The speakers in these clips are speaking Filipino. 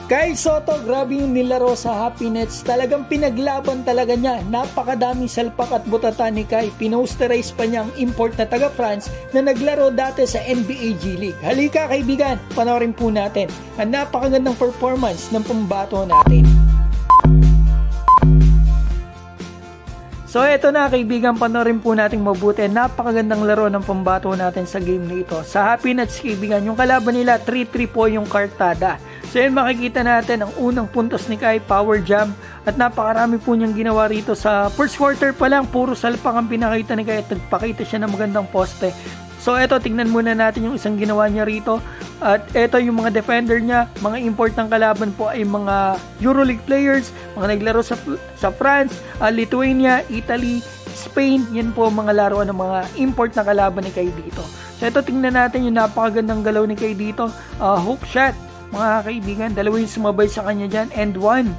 Kyle Soto, grabe yung nilaro sa Happy Nets. Talagang pinaglaban talaga niya. Napakadaming salpak at butata ni Kyle. Pinosterize pa niya ang import na taga France na naglaro dati sa NBA G League. Halika kaibigan, panoorin po natin ang napakagandang performance ng pambato natin. So eto na kaibigan, panoorin po natin mabuti. Napakagandang laro ng pambato natin sa game na ito. Sa Happy Nets kaibigan, yung kalaban nila 3-3 po yung kartada. So yun, makikita natin ang unang puntos ni Kai, power jam, at napakarami po niyang ginawa rito sa first quarter pa lang. Puro salpak ang pinakita ni Kai at nagpakita siya ng magandang poste. So eto, tingnan muna natin yung isang ginawa niya rito. At eto yung mga defender niya, mga import ng kalaban po ay mga EuroLeague players, mga naglaro sa France, Lithuania, Italy, Spain. Yan po mga laruan ng mga import na kalaban ni Kai dito. So eto, tingnan natin yung napakagandang galaw ni Kai dito. Hook shot, mga kaibigan, dalawa yung sumabay sa kanya dyan, and one.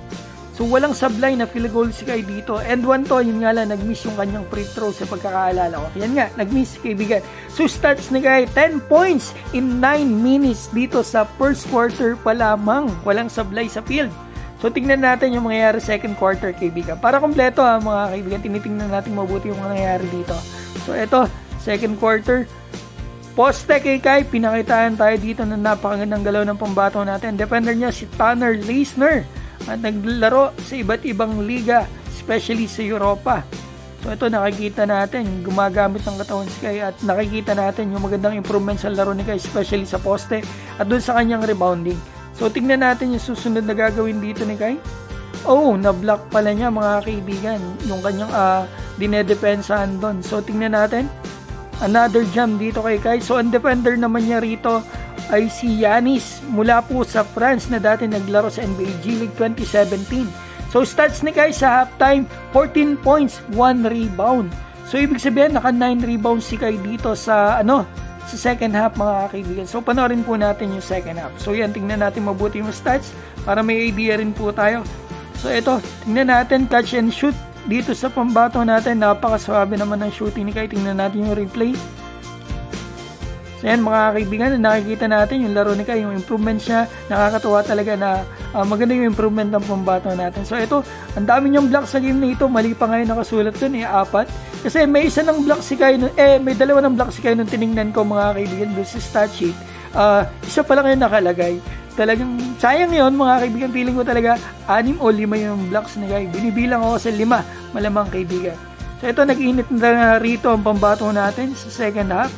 So walang sablay na field goal si Kai dito. And one to, yun nga lang, nag-miss yung kanyang free throw sa pagkakaalala ko. Yan nga, nag-miss kaibigan. So stats ni Kai, 10 points in 9 minutes dito sa first quarter pa lamang. Walang sablay sa field. So tingnan natin yung mangyayari second quarter kaibigan. Para kompleto mga kaibigan, tinitingnan natin mabuti yung mangyayari dito. So eto, second quarter. Poste kay Kai, pinakitaan tayo dito ng napakagandang galaw ng pambato natin. Defender niya si Tanner Leisner. At naglaro sa iba't ibang liga, especially sa Europa. So ito, nakikita natin gumagamit ng katawan si Kai at nakikita natin yung magandang improvement sa laro ni Kai, especially sa poste at dun sa kanyang rebounding. So tingnan natin yung susunod na gagawin dito ni Kai. Oh, na-block pala niya mga kaibigan yung kanyang dinedepensahan doon. So tingnan natin, another jam dito kay Kai. So ang defender naman niya rito ay si Giannis mula po sa France na dati naglaro sa NBA G League 2017. So stats ni Kai sa halftime, 14 points, 1 rebound. So ibig sabihin naka 9 rebounds si Kai dito sa sa second half mga kaibigan. So panoorin po natin yung second half. So yan, tingnan natin mabuti yung stats para may idea rin po tayo. So ito, tingnan natin catch and shoot dito sa pambato natin. Napakaswabe naman ng shooting ni Kai. Tingnan natin yung replay. So yan mga kaibigan, nakikita natin yung laro ni Kai, yung improvement siya. Nakakatuwa talaga na maganda yung improvement ng pambato natin. So ito, ang dami niyang block sa game na ito. Mali pa ngayon nakasulat dun, 4. Kasi may isa ng block si Kai, may dalawa ng block si Kai nung tinignan ko mga kaibigan doon sa stat sheet. Isa pa lang yung nakalagay. Talagang sayang yun mga kaibigan. Feeling ko talaga 6 o 5 yung blocks ni Kai. Binibilang ako sa 5, malamang kaibigan. So ito, nag-init na rito ang pambato natin sa second half.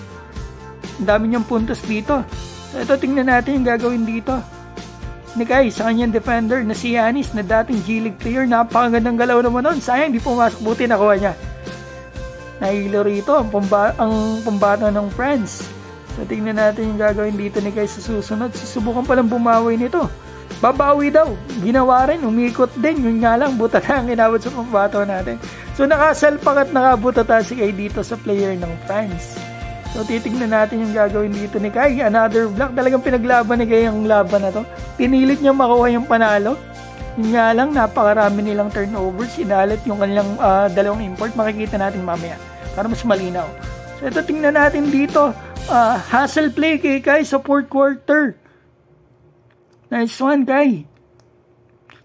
Ang dami niyang puntos dito. So ito, tingnan natin yung gagawin dito ni Kai sa kanyang defender na si Giannis na dating G League player. Napakagandang galaw naman nun. Sayang, di pumasok. Buti nakuha niya. Nahilo rito ang pambato ng France. So tingnan natin yung gagawin dito ni Kai sa susunod. Susubukan palang bumawi nito. Babawi daw. Ginawa rin. Umikot din. Yun nga lang, butata ang ginawad sa pambato natin. So nakasalpak at nakabutata si Kai dito sa player ng France. So titignan natin yung gagawin dito ni Kai. Another block. Talagang pinaglaban ni Kai ang laban na to. Pinilit niya makuha yung panalo. Yun nga lang, napakarami nilang turnovers. Inalit yung kanilang dalawang import. Makikita natin mamaya para mas malinaw. So ito, tingnan natin dito. Hustle play kay Kai sa fourth quarter. Nice one, Kai.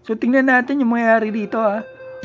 So tingnan natin yung mangyayari dito.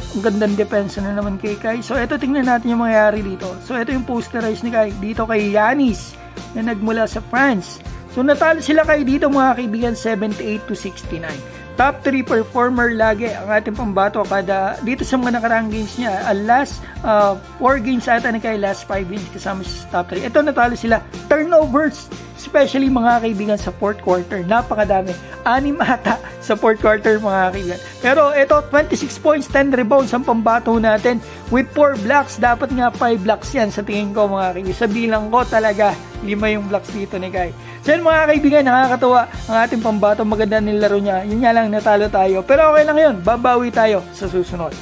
Ang gandang depensa na naman kay Kai. So ito, tingnan natin yung mangyayari dito. So ito yung posterize ni Kai dito kay Giannis na nagmula sa France. So natalo sila Kai dito mga kaibigan, 78-69. Top 3 performer lagi ang ating pambato kada dito sa mga nakaraang games niya. Last 4 games ata ni Kai, last 5 games kasama sa top 3. Ito, natalo sila. Turnovers, especially mga kaibigan sa fourth quarter. Napakadami. 6 ata sa fourth quarter mga kaibigan. Pero ito, 26 points, 10 rebounds ang pambato natin with 4 blocks. Dapat nga 5 blocks yan sa tingin ko mga kaibigan. Sa bilang ko talaga, 5 yung blocks dito ni Kai. So yun mga kaibigan, nakakatuwa ang ating pambato. Maganda nilaro niya. Yun nga lang, natalo tayo. Pero okay lang yun. Babawi tayo sa susunod.